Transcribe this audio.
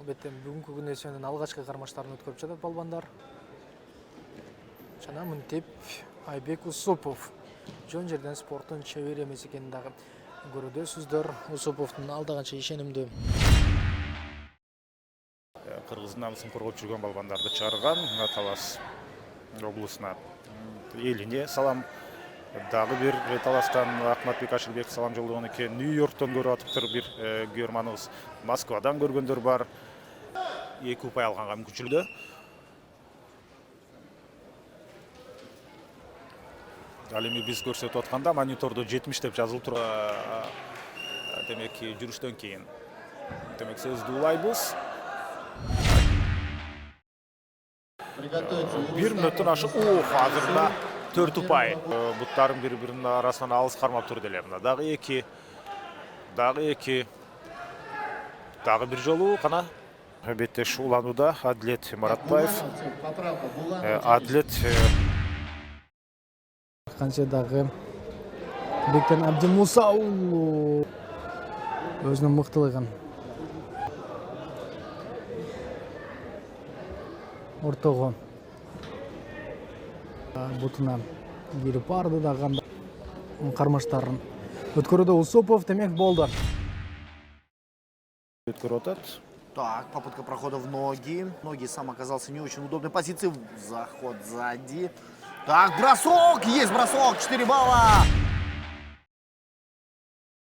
Беттен бүгінгі күнде сенің алғашқы қармаштарын өткөрүп жатат балбандар. Жана мынтип Айбек Усупов жөн жерден спорттун чебер эмес экенин дагы көрүдөсүздөр. Усуповдун алдыганча ишенимдүү. Кыргыздын намысын коргоп жүргөн балбандарды чыгарган Талас облусуна элине салам. Дагы бир Таластан Ахматбек Ашылбек салам жолдогон экен. Нью-Йорктон көрүп атыптыр бир көрманыбыз. Москвадан көргөндөр бар. 2 упай алганга мүмкүнчүлүгү. Ал эми биз көрсөтүп атканда монитордо 70 деп жазылып тур. Демек жүрүштөн кийин. Демек сөздү улайбыз. 1 мүнөттөн ашык. Азырда 4 упай. Буттарын бири-биринин арасынан алыс кармап тур деле. Дагы 2. Дагы бир жолу кана бетте шууланууда Адлет Маратбаев. Адлет Канча дагы Бектен Абдимуса уулу өзүнүн мыктылыгын ортого бутуна кирип барды дагы кармаштарын өткөрүүдө Усупов демек болду. өткөрүп атат. Так, попытка прохода в ноги. Ноги сам оказался не очень удобной позиции. Заход сзади. Так, бросок! Есть бросок! 4 балла!